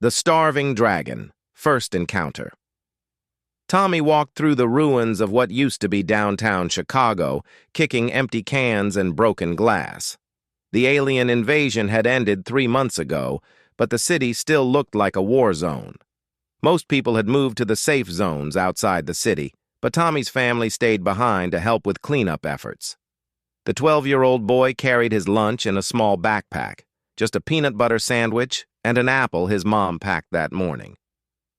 The Starving Dragon, First Encounter. Tommy walked through the ruins of what used to be downtown Chicago, kicking empty cans and broken glass. The alien invasion had ended 3 months ago, but the city still looked like a war zone. Most people had moved to the safe zones outside the city, but Tommy's family stayed behind to help with cleanup efforts. The 12-year-old boy carried his lunch in a small backpack, just a peanut butter sandwich and an apple his mom packed that morning.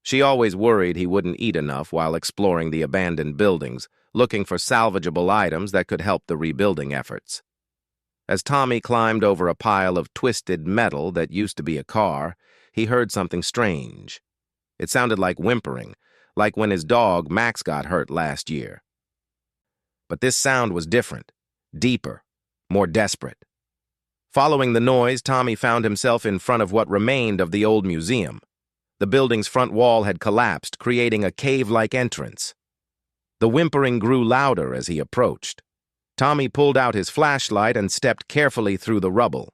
She always worried he wouldn't eat enough while exploring the abandoned buildings, looking for salvageable items that could help the rebuilding efforts. As Tommy climbed over a pile of twisted metal that used to be a car, he heard something strange. It sounded like whimpering, like when his dog Max got hurt last year. But this sound was different, deeper, more desperate. Following the noise, Tommy found himself in front of what remained of the old museum. The building's front wall had collapsed, creating a cave-like entrance. The whimpering grew louder as he approached. Tommy pulled out his flashlight and stepped carefully through the rubble.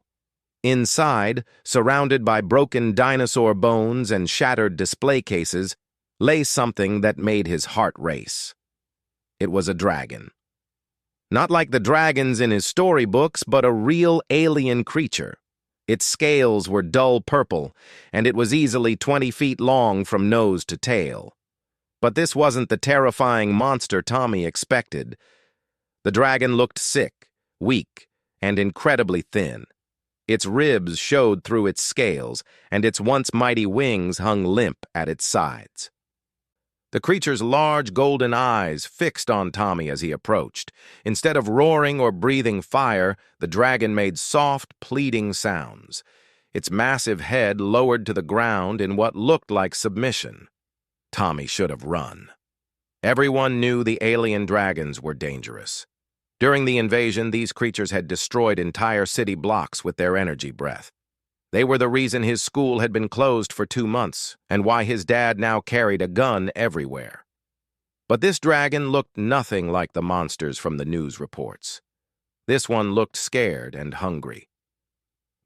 Inside, surrounded by broken dinosaur bones and shattered display cases, lay something that made his heart race. It was a dragon. Not like the dragons in his storybooks, but a real alien creature. Its scales were dull purple, and it was easily 20 feet long from nose to tail. But this wasn't the terrifying monster Tommy expected. The dragon looked sick, weak, and incredibly thin. Its ribs showed through its scales, and its once mighty wings hung limp at its sides. The creature's large golden eyes fixed on Tommy as he approached. Instead of roaring or breathing fire, the dragon made soft, pleading sounds. Its massive head lowered to the ground in what looked like submission. Tommy should have run. Everyone knew the alien dragons were dangerous. During the invasion, these creatures had destroyed entire city blocks with their energy breath. They were the reason his school had been closed for 2 months, and why his dad now carried a gun everywhere. But this dragon looked nothing like the monsters from the news reports. This one looked scared and hungry.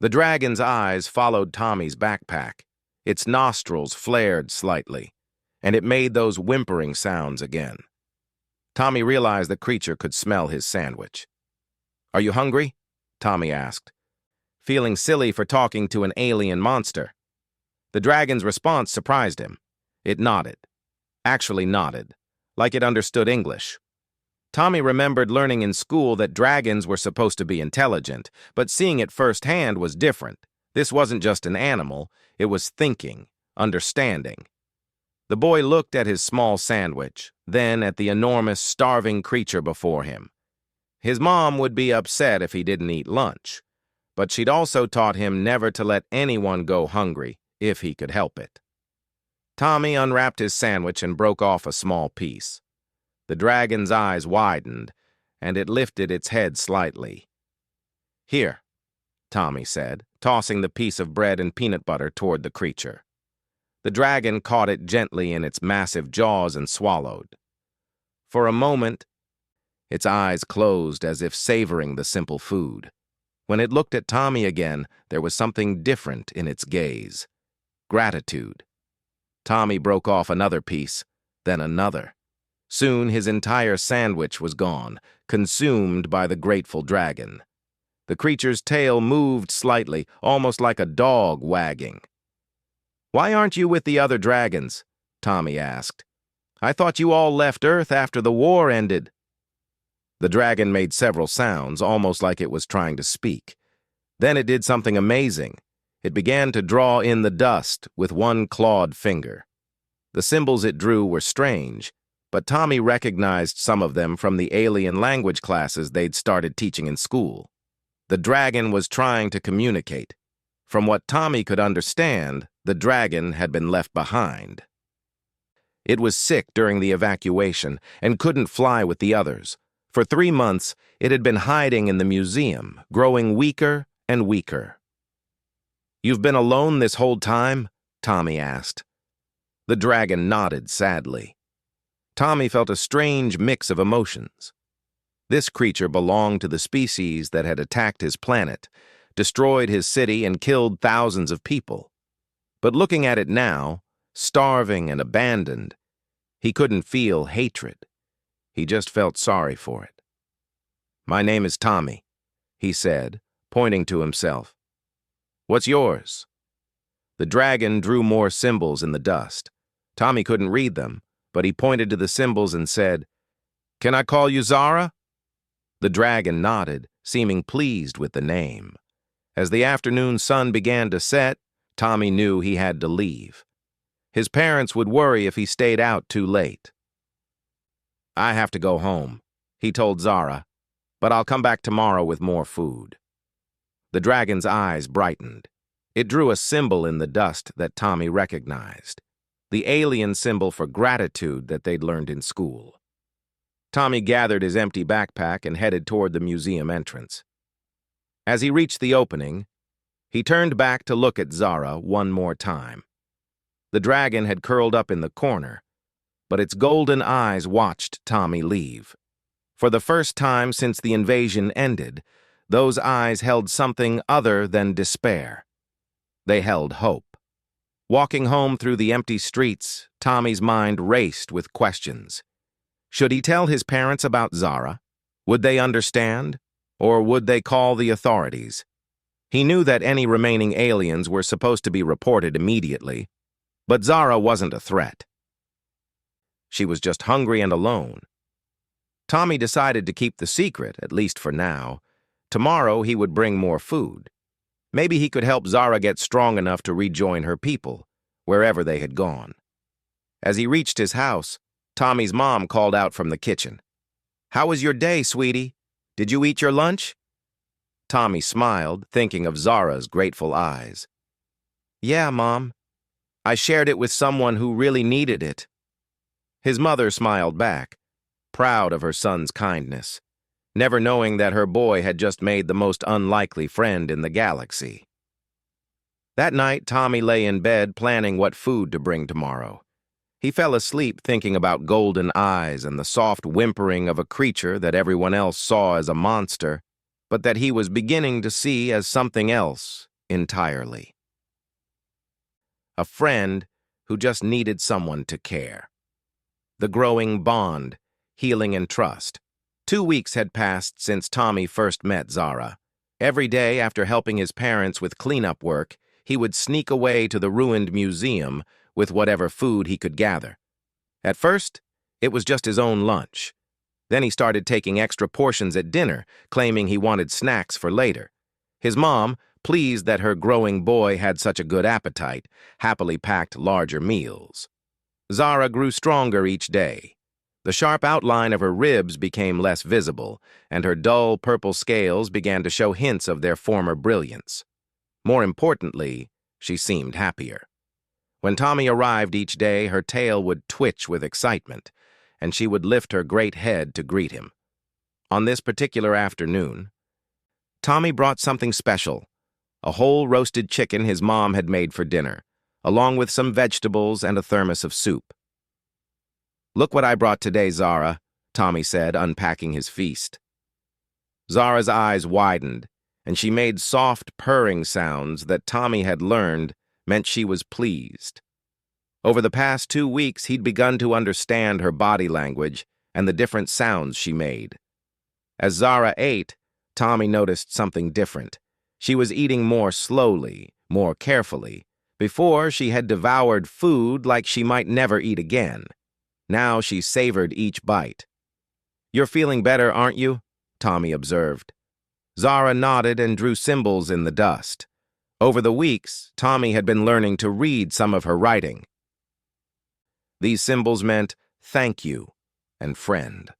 The dragon's eyes followed Tommy's backpack. Its nostrils flared slightly, and it made those whimpering sounds again. Tommy realized the creature could smell his sandwich. "Are you hungry?" Tommy asked, feeling silly for talking to an alien monster. The dragon's response surprised him. It nodded. Actually nodded, like it understood English. Tommy remembered learning in school that dragons were supposed to be intelligent, but seeing it firsthand was different. This wasn't just an animal, it was thinking, understanding. The boy looked at his small sandwich, then at the enormous, starving creature before him. His mom would be upset if he didn't eat lunch, but she'd also taught him never to let anyone go hungry if he could help it. Tommy unwrapped his sandwich and broke off a small piece. The dragon's eyes widened, and it lifted its head slightly. "Here," Tommy said, tossing the piece of bread and peanut butter toward the creature. The dragon caught it gently in its massive jaws and swallowed. For a moment, its eyes closed as if savoring the simple food. When it looked at Tommy again, there was something different in its gaze. Gratitude. Tommy broke off another piece, then another. Soon his entire sandwich was gone, consumed by the grateful dragon. The creature's tail moved slightly, almost like a dog wagging. "Why aren't you with the other dragons?" Tommy asked. "I thought you all left Earth after the war ended." The dragon made several sounds, almost like it was trying to speak. Then it did something amazing. It began to draw in the dust with one clawed finger. The symbols it drew were strange, but Tommy recognized some of them from the alien language classes they'd started teaching in school. The dragon was trying to communicate. From what Tommy could understand, the dragon had been left behind. It was sick during the evacuation and couldn't fly with the others. For 3 months, it had been hiding in the museum, growing weaker and weaker. "You've been alone this whole time?" Tommy asked. The dragon nodded sadly. Tommy felt a strange mix of emotions. This creature belonged to the species that had attacked his planet, destroyed his city, and killed thousands of people. But looking at it now, starving and abandoned, he couldn't feel hatred. He just felt sorry for it. "My name is Tommy," he said, pointing to himself. "What's yours?" The dragon drew more symbols in the dust. Tommy couldn't read them, but he pointed to the symbols and said, "Can I call you Zara?" The dragon nodded, seeming pleased with the name. As the afternoon sun began to set, Tommy knew he had to leave. His parents would worry if he stayed out too late. "I have to go home," he told Zara, "but I'll come back tomorrow with more food." The dragon's eyes brightened. It drew a symbol in the dust that Tommy recognized, the alien symbol for gratitude that they'd learned in school. Tommy gathered his empty backpack and headed toward the museum entrance. As he reached the opening, he turned back to look at Zara one more time. The dragon had curled up in the corner, but its golden eyes watched Tommy leave. For the first time since the invasion ended, those eyes held something other than despair. They held hope. Walking home through the empty streets, Tommy's mind raced with questions. Should he tell his parents about Zara? Would they understand? Or would they call the authorities? He knew that any remaining aliens were supposed to be reported immediately, but Zara wasn't a threat. She was just hungry and alone. Tommy decided to keep the secret, at least for now. Tomorrow he would bring more food. Maybe he could help Zara get strong enough to rejoin her people, wherever they had gone. As he reached his house, Tommy's mom called out from the kitchen. "How was your day, sweetie? Did you eat your lunch?" Tommy smiled, thinking of Zara's grateful eyes. "Yeah, Mom. I shared it with someone who really needed it." His mother smiled back, proud of her son's kindness, never knowing that her boy had just made the most unlikely friend in the galaxy. That night, Tommy lay in bed planning what food to bring tomorrow. He fell asleep thinking about golden eyes and the soft whimpering of a creature that everyone else saw as a monster, but that he was beginning to see as something else entirely. A friend who just needed someone to care. The growing bond, healing and trust. 2 weeks had passed since Tommy first met Zara. Every day after helping his parents with cleanup work, he would sneak away to the ruined museum with whatever food he could gather. At first, it was just his own lunch. Then he started taking extra portions at dinner, claiming he wanted snacks for later. His mom, pleased that her growing boy had such a good appetite, happily packed larger meals. Zara grew stronger each day. The sharp outline of her ribs became less visible, and her dull purple scales began to show hints of their former brilliance. More importantly, she seemed happier. When Tommy arrived each day, her tail would twitch with excitement, and she would lift her great head to greet him. On this particular afternoon, Tommy brought something special, a whole roasted chicken his mom had made for dinner, along with some vegetables and a thermos of soup. "Look what I brought today, Zara," Tommy said, unpacking his feast. Zara's eyes widened, and she made soft purring sounds that Tommy had learned meant she was pleased. Over the past 2 weeks, he'd begun to understand her body language and the different sounds she made. As Zara ate, Tommy noticed something different. She was eating more slowly, more carefully. Before, she had devoured food like she might never eat again. Now she savored each bite. "You're feeling better, aren't you?" Tommy observed. Zara nodded and drew symbols in the dust. Over the weeks, Tommy had been learning to read some of her writing. These symbols meant thank you and friend.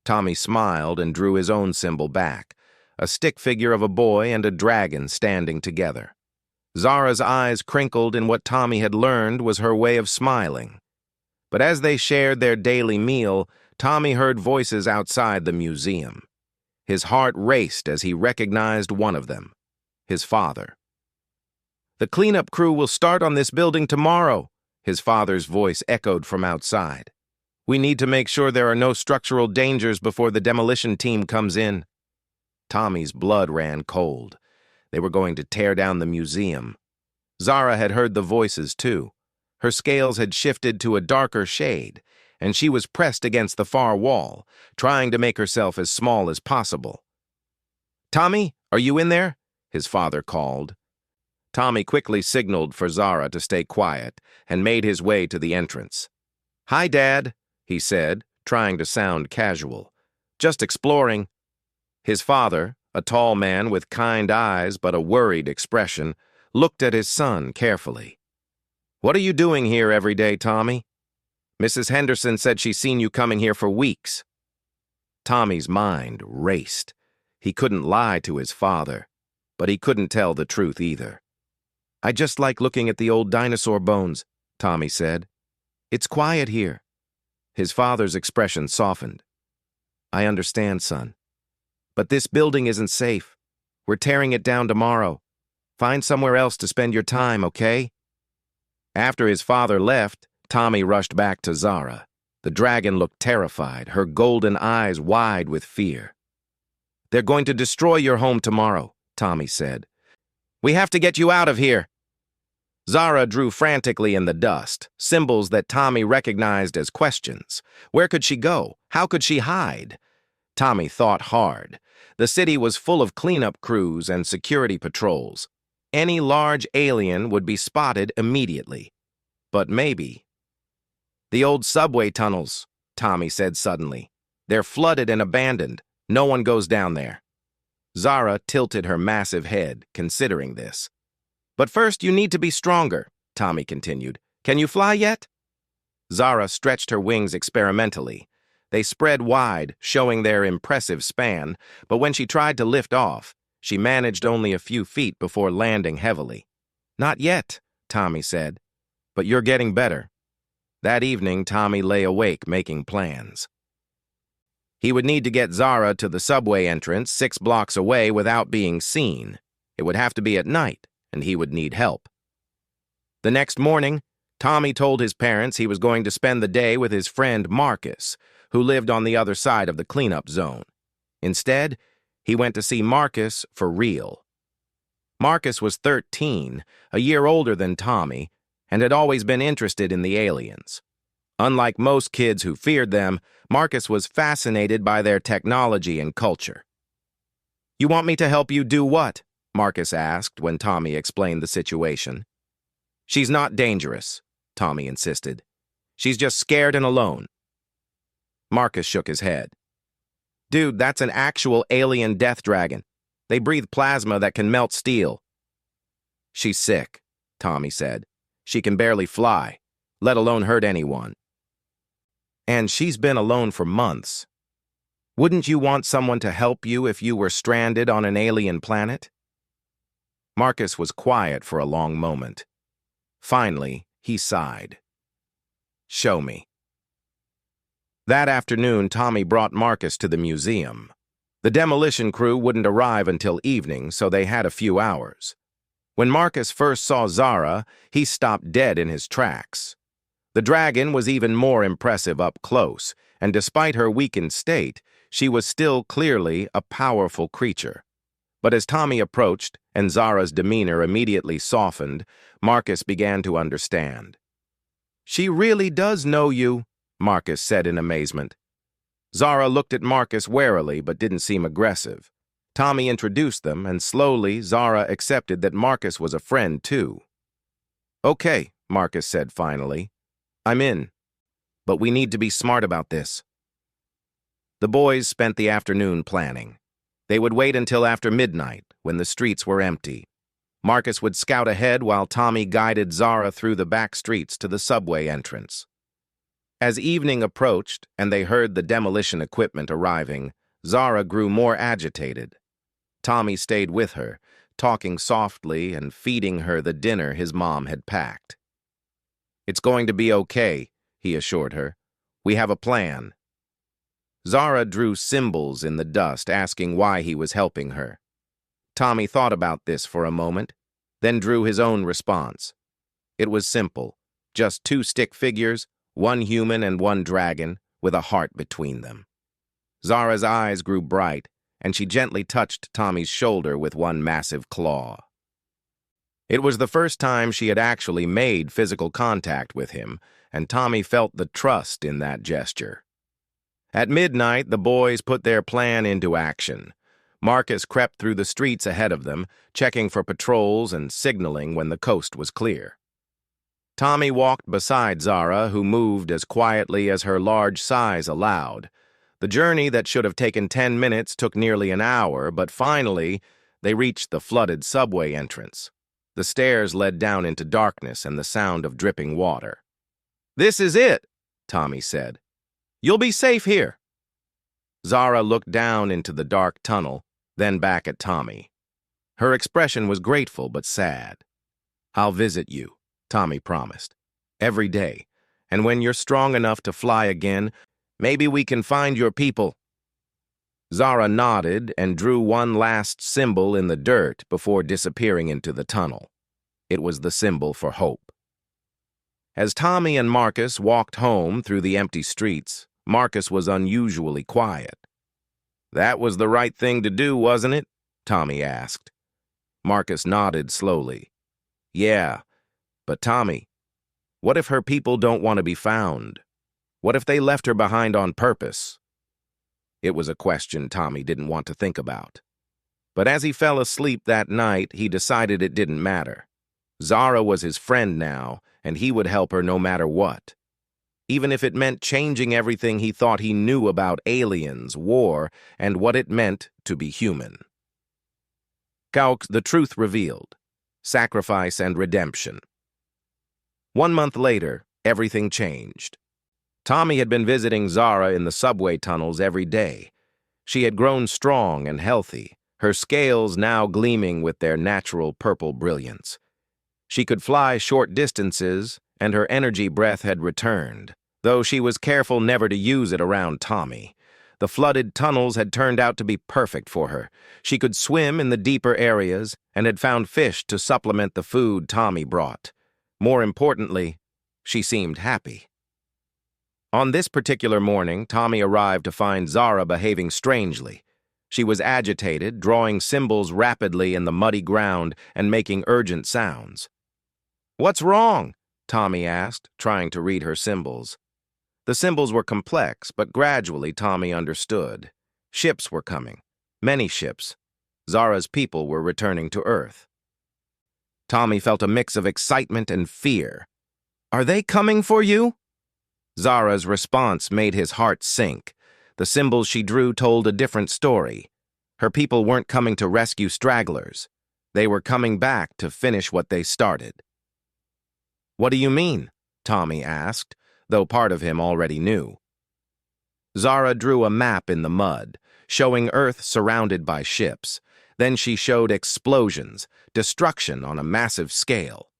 Tommy smiled and drew his own symbol back, a stick figure of a boy and a dragon standing together. Zara's eyes crinkled in what Tommy had learned was her way of smiling. But as they shared their daily meal, Tommy heard voices outside the museum. His heart raced as he recognized one of them, his father. "The cleanup crew will start on this building tomorrow," his father's voice echoed from outside. "We need to make sure there are no structural dangers before the demolition team comes in." Tommy's blood ran cold. They were going to tear down the museum. Zara had heard the voices too. Her scales had shifted to a darker shade, and she was pressed against the far wall, trying to make herself as small as possible. "Tommy, are you in there?" his father called. Tommy quickly signaled for Zara to stay quiet and made his way to the entrance. "Hi, Dad," he said, trying to sound casual. "Just exploring." His father, a tall man with kind eyes but a worried expression, looked at his son carefully. "What are you doing here every day, Tommy? Mrs. Henderson said she's seen you coming here for weeks." Tommy's mind raced. He couldn't lie to his father, but he couldn't tell the truth either. "I just like looking at the old dinosaur bones," Tommy said. "It's quiet here." His father's expression softened. "I understand, son. But this building isn't safe. We're tearing it down tomorrow. Find somewhere else to spend your time, okay?" After his father left, Tommy rushed back to Zara. The dragon looked terrified, her golden eyes wide with fear. "They're going to destroy your home tomorrow," Tommy said. "We have to get you out of here." Zara drew frantically in the dust, symbols that Tommy recognized as questions. Where could she go? How could she hide? Tommy thought hard. The city was full of cleanup crews and security patrols. Any large alien would be spotted immediately. But maybe. "The old subway tunnels," Tommy said suddenly. "They're flooded and abandoned. No one goes down there." Zara tilted her massive head, considering this. "But first you need to be stronger," Tommy continued. "Can you fly yet?" Zara stretched her wings experimentally. They spread wide, showing their impressive span, but when she tried to lift off, she managed only a few feet before landing heavily. "Not yet," Tommy said, "but you're getting better." That evening, Tommy lay awake making plans. He would need to get Zara to the subway entrance 6 blocks away without being seen. It would have to be at night, and he would need help. The next morning, Tommy told his parents he was going to spend the day with his friend Marcus, who lived on the other side of the cleanup zone. Instead, he went to see Marcus for real. Marcus was 13, a year older than Tommy, and had always been interested in the aliens. Unlike most kids who feared them, Marcus was fascinated by their technology and culture. "You want me to help you do what?" Marcus asked when Tommy explained the situation. "She's not dangerous," Tommy insisted. "She's just scared and alone." Marcus shook his head. "Dude, that's an actual alien death dragon. They breathe plasma that can melt steel." "She's sick," Tommy said. "She can barely fly, let alone hurt anyone. And she's been alone for months. Wouldn't you want someone to help you if you were stranded on an alien planet?" Marcus was quiet for a long moment. Finally, he sighed. "Show me." That afternoon, Tommy brought Marcus to the museum. The demolition crew wouldn't arrive until evening, so they had a few hours. When Marcus first saw Zara, he stopped dead in his tracks. The dragon was even more impressive up close, and despite her weakened state, she was still clearly a powerful creature. But as Tommy approached, and Zara's demeanor immediately softened, Marcus began to understand. "She really does know you," Marcus said in amazement. Zara looked at Marcus warily but didn't seem aggressive. Tommy introduced them, and slowly Zara accepted that Marcus was a friend too. "Okay," Marcus said finally. "I'm in. But we need to be smart about this." The boys spent the afternoon planning. They would wait until after midnight, when the streets were empty. Marcus would scout ahead while Tommy guided Zara through the back streets to the subway entrance. As evening approached and they heard the demolition equipment arriving, Zara grew more agitated. Tommy stayed with her, talking softly and feeding her the dinner his mom had packed. "It's going to be okay," he assured her. "We have a plan." Zara drew symbols in the dust, asking why he was helping her. Tommy thought about this for a moment, then drew his own response. It was simple, just 2 stick figures, 1 human and 1 dragon, with a heart between them. Zara's eyes grew bright, and she gently touched Tommy's shoulder with 1 massive claw. It was the first time she had actually made physical contact with him, and Tommy felt the trust in that gesture. At midnight, the boys put their plan into action. Marcus crept through the streets ahead of them, checking for patrols and signaling when the coast was clear. Tommy walked beside Zara, who moved as quietly as her large size allowed. The journey that should have taken 10 minutes took nearly an hour, but finally, they reached the flooded subway entrance. The stairs led down into darkness and the sound of dripping water. "This is it," Tommy said. "You'll be safe here." Zara looked down into the dark tunnel, then back at Tommy. Her expression was grateful but sad. "I'll visit you," Tommy promised. "Every day, and when you're strong enough to fly again, maybe we can find your people." Zara nodded and drew one last symbol in the dirt before disappearing into the tunnel. It was the symbol for hope. As Tommy and Marcus walked home through the empty streets, Marcus was unusually quiet. "That was the right thing to do, wasn't it?" Tommy asked. Marcus nodded slowly. "Yeah, but Tommy, what if her people don't want to be found? What if they left her behind on purpose?" It was a question Tommy didn't want to think about. But as he fell asleep that night, he decided it didn't matter. Zara was his friend now, and he would help her no matter what. Even if it meant changing everything he thought he knew about aliens, war, and what it meant to be human. Calc, the Truth Revealed. Sacrifice and Redemption. 1 month later, everything changed. Tommy had been visiting Zara in the subway tunnels every day. She had grown strong and healthy, her scales now gleaming with their natural purple brilliance. She could fly short distances, and her energy breath had returned, though she was careful never to use it around Tommy. The flooded tunnels had turned out to be perfect for her. She could swim in the deeper areas and had found fish to supplement the food Tommy brought. More importantly, she seemed happy. On this particular morning, Tommy arrived to find Zara behaving strangely. She was agitated, drawing symbols rapidly in the muddy ground and making urgent sounds. "What's wrong?" Tommy asked, trying to read her symbols. The symbols were complex, but gradually Tommy understood. Ships were coming. Many ships. Zara's people were returning to Earth. Tommy felt a mix of excitement and fear. "Are they coming for you?" Zara's response made his heart sink. The symbols she drew told a different story. Her people weren't coming to rescue stragglers. They were coming back to finish what they started. "What do you mean?" Tommy asked, though part of him already knew. Zara drew a map in the mud, showing Earth surrounded by ships. Then she showed explosions, destruction on a massive scale.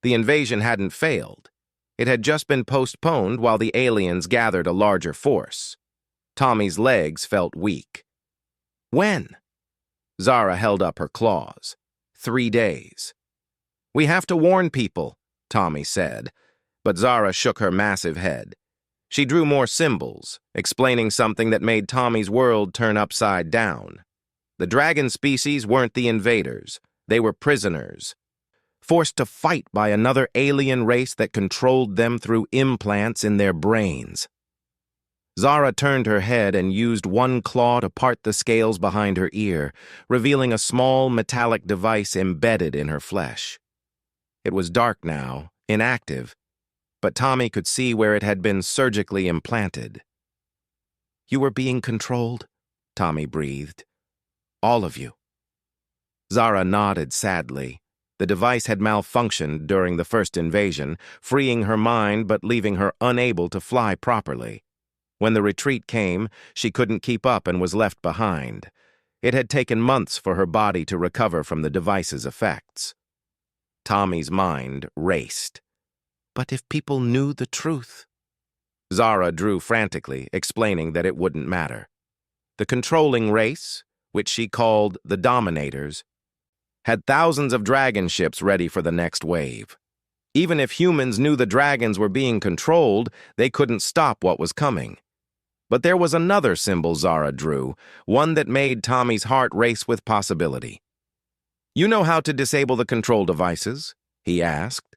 The invasion hadn't failed. It had just been postponed while the aliens gathered a larger force. Tommy's legs felt weak. "When?" Zara held up her claws. 3 days. "We have to warn people," Tommy said, but Zara shook her massive head. She drew more symbols, explaining something that made Tommy's world turn upside down. The dragon species weren't the invaders. They were prisoners, forced to fight by another alien race that controlled them through implants in their brains. Zara turned her head and used one claw to part the scales behind her ear, revealing a small metallic device embedded in her flesh. It was dark now, inactive, but Tommy could see where it had been surgically implanted. "You were being controlled," Tommy breathed. "All of you." Zara nodded sadly. The device had malfunctioned during the first invasion, freeing her mind but leaving her unable to fly properly. When the retreat came, she couldn't keep up and was left behind. It had taken months for her body to recover from the device's effects. Tommy's mind raced. But if people knew the truth? Zara drew frantically, explaining that it wouldn't matter. The controlling race, which she called the Dominators, had thousands of dragon ships ready for the next wave. Even if humans knew the dragons were being controlled, they couldn't stop what was coming. But there was another symbol Zara drew, one that made Tommy's heart race with possibility. You know how to disable the control devices? He asked.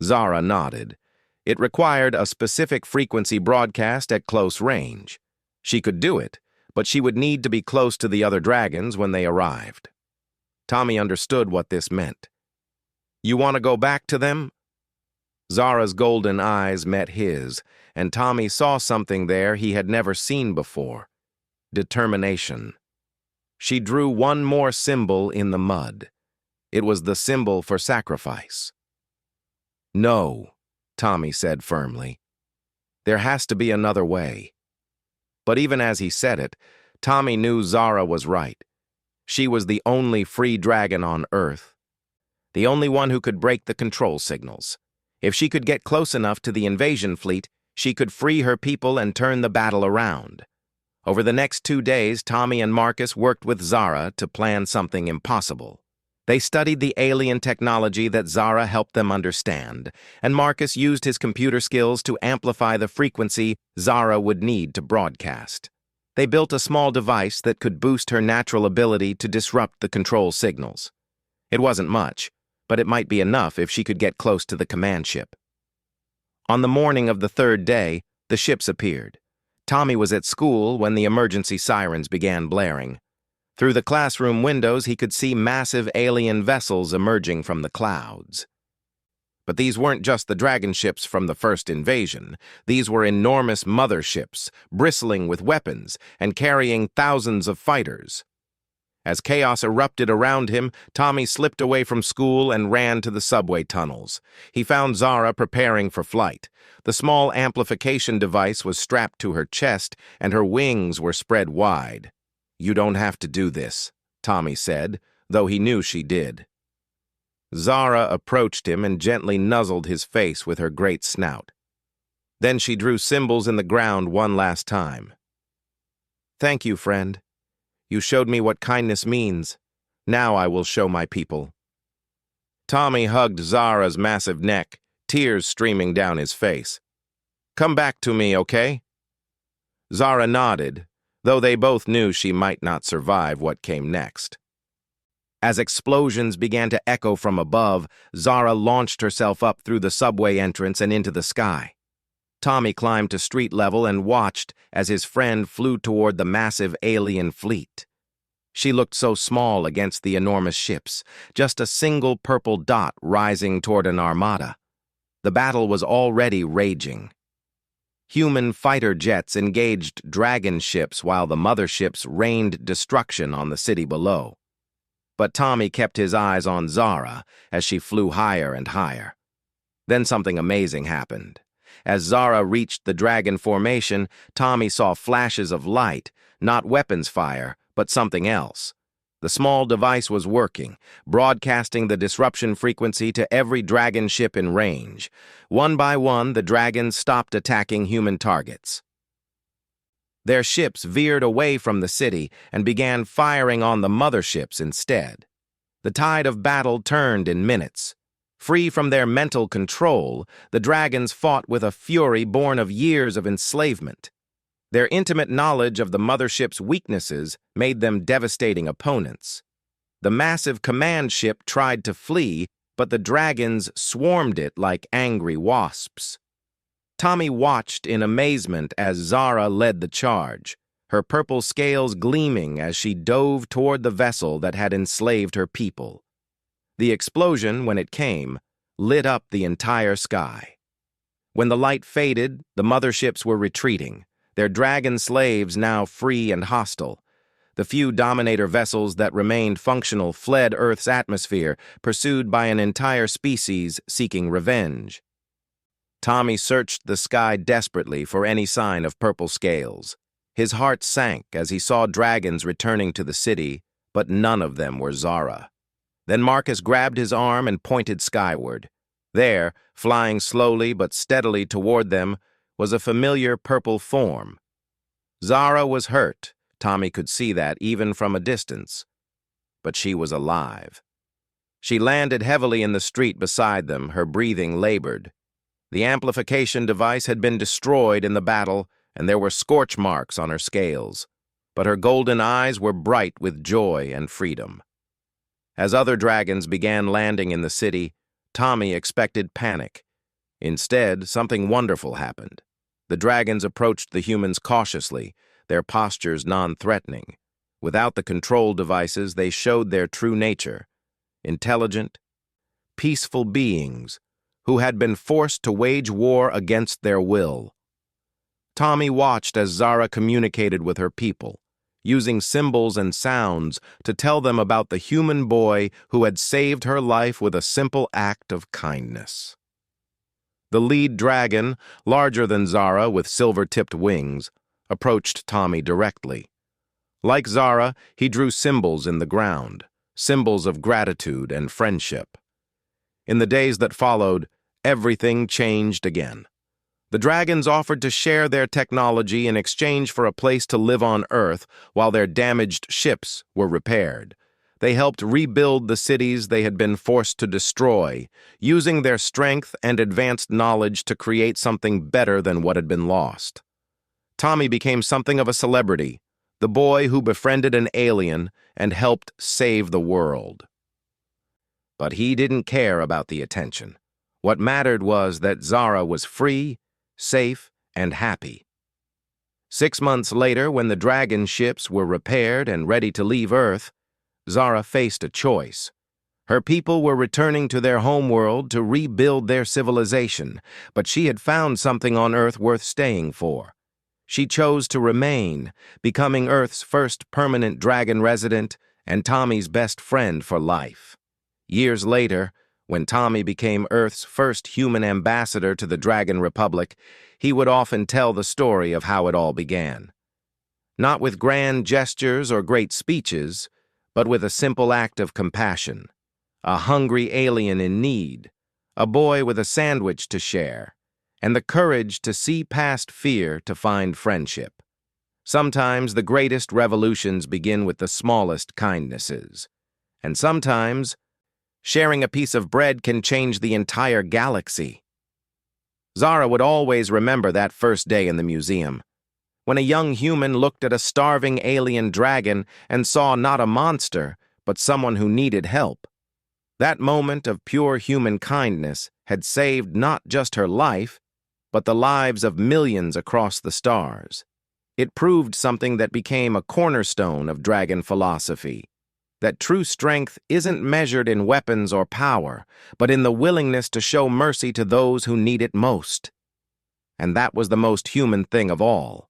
Zara nodded. It required a specific frequency broadcast at close range. She could do it, but she would need to be close to the other dragons when they arrived. Tommy understood what this meant. You want to go back to them? Zara's golden eyes met his, and Tommy saw something there he had never seen before. Determination. She drew one more symbol in the mud. It was the symbol for sacrifice. No, Tommy said firmly. There has to be another way. But even as he said it, Tommy knew Zara was right. She was the only free dragon on Earth. The only one who could break the control signals. If she could get close enough to the invasion fleet, she could free her people and turn the battle around. Over the next 2 days, Tommy and Marcus worked with Zara to plan something impossible. They studied the alien technology that Zara helped them understand, and Marcus used his computer skills to amplify the frequency Zara would need to broadcast. They built a small device that could boost her natural ability to disrupt the control signals. It wasn't much, but it might be enough if she could get close to the command ship. On the morning of the 3rd day, the ships appeared. Tommy was at school when the emergency sirens began blaring. Through the classroom windows, he could see massive alien vessels emerging from the clouds. But these weren't just the dragon ships from the first invasion. These were enormous motherships, bristling with weapons and carrying thousands of fighters. As chaos erupted around him, Tommy slipped away from school and ran to the subway tunnels. He found Zara preparing for flight. The small amplification device was strapped to her chest, and her wings were spread wide. You don't have to do this, Tommy said, though he knew she did. Zara approached him and gently nuzzled his face with her great snout. Then she drew symbols in the ground one last time. Thank you, friend. You showed me what kindness means. Now I will show my people. Tommy hugged Zara's massive neck, tears streaming down his face. Come back to me, okay? Zara nodded, though they both knew she might not survive what came next. As explosions began to echo from above, Zara launched herself up through the subway entrance and into the sky. Tommy climbed to street level and watched as his friend flew toward the massive alien fleet. She looked so small against the enormous ships, just a single purple dot rising toward an armada. The battle was already raging. Human fighter jets engaged dragon ships while the motherships rained destruction on the city below. But Tommy kept his eyes on Zara as she flew higher and higher. Then something amazing happened. As Zara reached the dragon formation, Tommy saw flashes of light, not weapons fire, but something else. The small device was working, broadcasting the disruption frequency to every dragon ship in range. One by one, the dragons stopped attacking human targets. Their ships veered away from the city and began firing on the motherships instead. The tide of battle turned in minutes. Free from their mental control, the dragons fought with a fury born of years of enslavement. Their intimate knowledge of the mothership's weaknesses made them devastating opponents. The massive command ship tried to flee, but the dragons swarmed it like angry wasps. Tommy watched in amazement as Zara led the charge, her purple scales gleaming as she dove toward the vessel that had enslaved her people. The explosion, when it came, lit up the entire sky. When the light faded, the motherships were retreating, their dragon slaves now free and hostile. The few Dominator vessels that remained functional fled Earth's atmosphere, pursued by an entire species seeking revenge. Tommy searched the sky desperately for any sign of purple scales. His heart sank as he saw dragons returning to the city, but none of them were Zara. Then Marcus grabbed his arm and pointed skyward. There, flying slowly but steadily toward them, was a familiar purple form. Zara was hurt. Tommy could see that even from a distance. But she was alive. She landed heavily in the street beside them, her breathing labored. The amplification device had been destroyed in the battle, and there were scorch marks on her scales. But her golden eyes were bright with joy and freedom. As other dragons began landing in the city, Tommy expected panic. Instead, something wonderful happened. The dragons approached the humans cautiously, their postures non-threatening. Without the control devices, they showed their true nature: intelligent, peaceful beings who had been forced to wage war against their will. Tommy watched as Zara communicated with her people, using symbols and sounds to tell them about the human boy who had saved her life with a simple act of kindness. The lead dragon, larger than Zara with silver-tipped wings, approached Tommy directly. Like Zara, he drew symbols in the ground, symbols of gratitude and friendship. In the days that followed, everything changed again. The dragons offered to share their technology in exchange for a place to live on Earth while their damaged ships were repaired. They helped rebuild the cities they had been forced to destroy, using their strength and advanced knowledge to create something better than what had been lost. Tommy became something of a celebrity, the boy who befriended an alien and helped save the world. But he didn't care about the attention. What mattered was that Zara was free, safe, and happy. 6 months later, when the dragon ships were repaired and ready to leave Earth, Zara faced a choice. Her people were returning to their homeworld to rebuild their civilization, but she had found something on Earth worth staying for. She chose to remain, becoming Earth's first permanent dragon resident and Tommy's best friend for life. Years later, when Tommy became Earth's first human ambassador to the Dragon Republic, he would often tell the story of how it all began. Not with grand gestures or great speeches, but with a simple act of compassion. A hungry alien in need, a boy with a sandwich to share, and the courage to see past fear to find friendship. Sometimes the greatest revolutions begin with the smallest kindnesses, and sometimes sharing a piece of bread can change the entire galaxy. Zara would always remember that first day in the museum, when a young human looked at a starving alien dragon and saw not a monster, but someone who needed help. That moment of pure human kindness had saved not just her life, but the lives of millions across the stars. It proved something that became a cornerstone of dragon philosophy: that true strength isn't measured in weapons or power, but in the willingness to show mercy to those who need it most. And that was the most human thing of all.